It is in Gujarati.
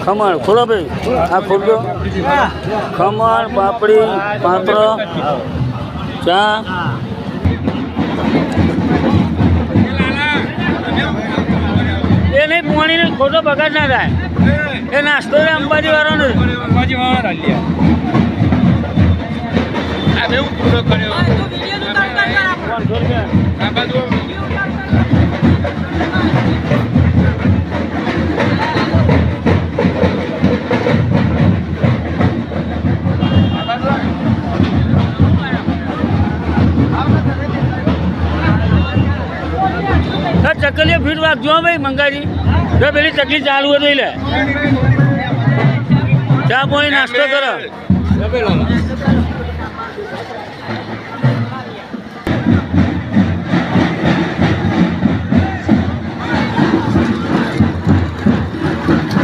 ખમણ ખોલો ભાઈ, આ ખોલજો. ખમણ, પાપડી, પાપડ, ચા. એ નહીં પાણીનો ખોટો બગાડ ના થાય. એ નાસ્તો છે અંબાજી વાળાનો. અંબાજી વાળા આ બેવું પૂરો કર્યો. 500 રૂપિયા. આ બાજુ ચકલીઓ ફીટ રાખજો ભાઈ મંગાજી. જો પેલી ચકલી ચાલુ હોય તો લે ચા પાણી નાસ્તો કરો.